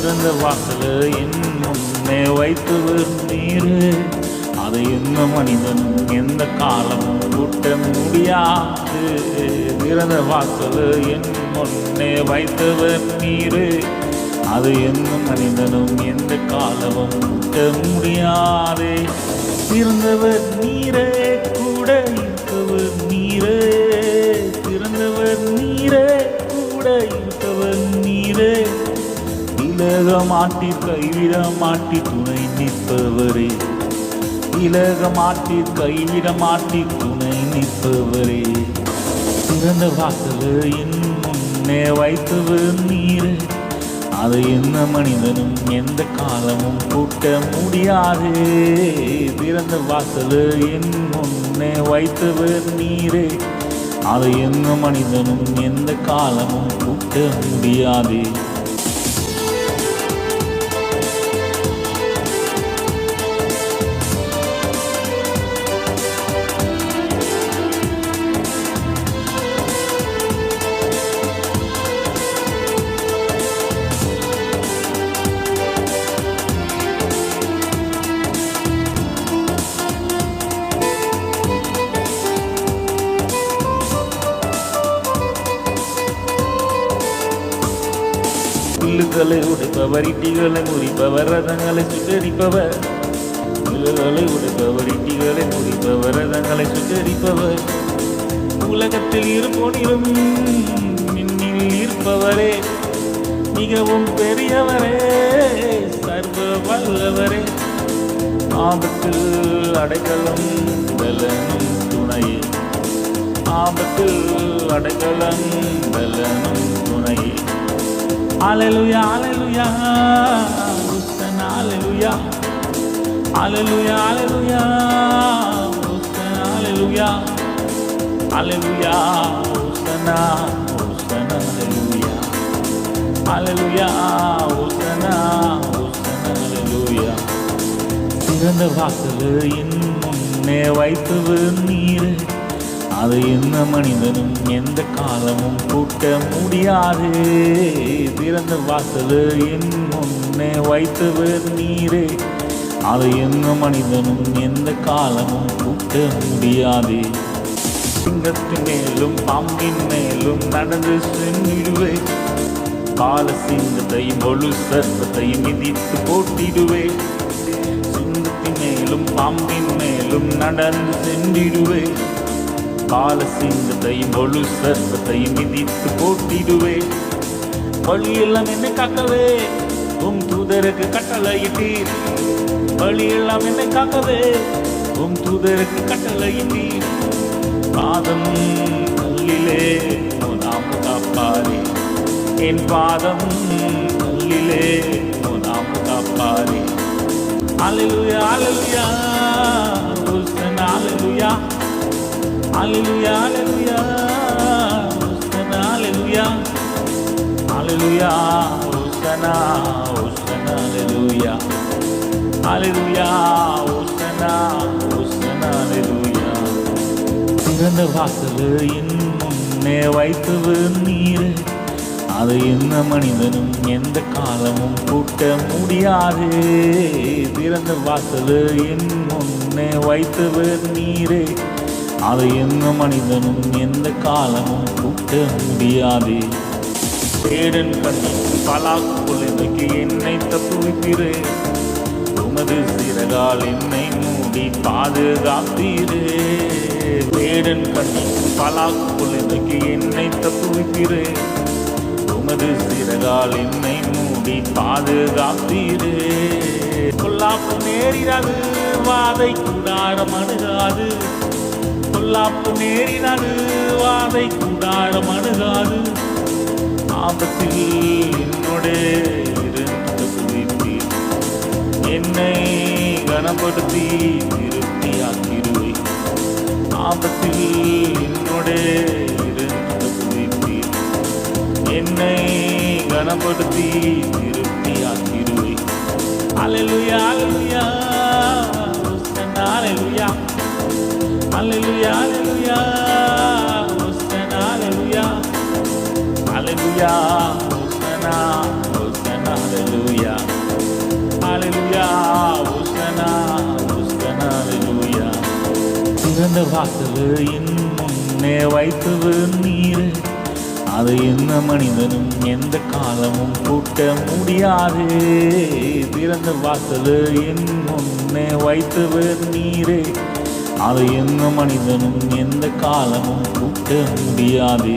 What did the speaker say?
திறந்த வாசல் என் முன்னே வைத்தவர் நீரு. அதை எந்த மனிதனும் எந்த காலமும் கூட்ட முடியாது. திறந்த வாசல் என் முன்னே வைத்தவர் நீரு. அது எந்த மனிதனும் எந்த காலமும் கூட்ட முடியாது. திறந்தவர் நீரே, கூட இருக்கவர் நீரே. திறந்தவர் நீரே, கூட இருக்கவர் நீரே. விலக மாட்டி கைவிட மாட்டி துணை நிற்பவரே. விலக மாட்டி கைவிட மாட்டி துணை நிற்பவரே. திறந்த வாசல் என் முன்னே வைத்தவர் நீரே. அதை எந்த மனிதனும் எந்த காலமும் கூட்ட முடியாது. திறந்த வாசல் என் முன்னே வைத்தவர் நீரே. அதை எந்த மனிதனும் எந்த காலமும் கூட்ட முடியாது. புல்லுகளை உடைப்பவர், இட்டிகளை முறிப்பவர், ரதங்களை சுட்டரிப்பவர். புல்லுகளை உடைப்பவர், இட்டிகளை முறிப்பவர், ரதங்களை சுட்டரிப்பவர். உலகத்தில் இருப்போனிலும் மின்னில் இருப்பவரே. மிகவும் பெரியவரே, சர்வ வல்லவரே. ஆபத்தில் அடைக்கலம் பலனும் துணையே. ஆபத்தில் அடைக்கலம் பலனும் துணையே. Hallelujah, hallelujah, Hosanna, hallelujah, hallelujah, hallelujah, Hosanna, hallelujah, hallelujah, Hosanna, Hosanna, hallelujah, hallelujah, Hosanna, Hosanna, hallelujah. திறந்த வாசல் என் முன்னே வைத்தவர் நீரே. அதை எந்த மனிதனும் எந்த காலமும் கூட்ட முடியாது. திறந்த வாசல் என் முன்னே வைத்தவர் நீரே. அதை எந்த மனிதனும் எந்த காலமும் கூட்ட முடியாது. சிங்கத்தின் மேலும் பாம்பின் மேலும் நடந்து சென்றிடுவே. பால சிங்கத்தையும் முழு சர்ப்பத்தையும் மிதித்து போட்டிடுவே. சிங்கத்தின் மேலும் பாம்பின் மேலும் நடந்து சென்றிடுவே. பால சிங்கத்தையும் முழு சர்ப்பத்தையும் மிதித்து போட்டிடுவே. வழியெல்லாம் என்னை காக்கவே உம் தூதருக்கு கட்டளையிட்டீர். வழியெல்லாம் என்னை காக்கவே உம் தூதருக்கு கட்டளையிட்டீர். பாதம் கல்லிலே நாம் காப்பாரே. என் பாதம் கல்லிலே நாம் காப்பாரே. அல்லேலூயா, அல்லேலூயா, ஹோசன்னா, அல்லேலூயா, hallelujah, hallelujah, Hosanna, hallelujah, hallelujah, Hosanna, Hosanna, hallelujah, hallelujah, Hosanna, Hosanna, hallelujah. திறந்த வாசல் என் முன்னே வைத்தவர் நீரே. அதை எந்த மனிதனும் எந்த காலமும் கூட்ட முடியாது. திறந்த வாசல் என் முன்னே வைத்தவர் நீரே. அதை எந்த மனிதனும் எந்த காலமும் கூட்ட முடியாது. தேடன் கண்ணிக்கு பலாக்குள் எனக்கு என்னை தப்புவிப்பீரே. உமது சிறகால் என்னை மூடி பாதுகாப்பீரே. தேடன் கண்ணிக்கு பலாக்குள் எனக்கு என்னை தப்புவிப்பீரே. உமது சிறகால் என்னை மூடி பாதுகாப்பீரே. பொல்லாப்பு நேரிடாது, வாதை கூடாரம் அணுகாது. பொல்லாப்பு நேரிடாது, வாதை கூடாரம் அணுகாது. ஆபத்தில் என்னோடே இருந்து துதிப்பீர். என்னை கனப்படுத்தி திருப்தியாக்கிடுவே. ஆபத்தில் என்னோடே இருந்து துதிப்பீர். என்னை கனப்படுத்தி திருப்தியாக்கிடுவே. அல்லேலூயா, அல்லேலூயா, ஹோசன்னா, அல்லேலூயா, அல்லேலூயா, அல்லேலூயா, ஹோசன்னா, அல்லேலூயா, அல்லேலூயா, ஹோசன்னா, ஹோசன்னா, அல்லேலூயா. ஹalleluya ஓசனா ஓசனா ஹalleluya திறந்த வாசல் என் முன்னே வைத்தவர் நீரே அதை எந்த மனிதனும் எந்த காலமும் கூட்ட முடியாது திறந்த வாசல் என் முன்னே வைத்தவர் நீரே அதை எந்த மனிதனும் எந்த காலமும் கூட்ட முடியாது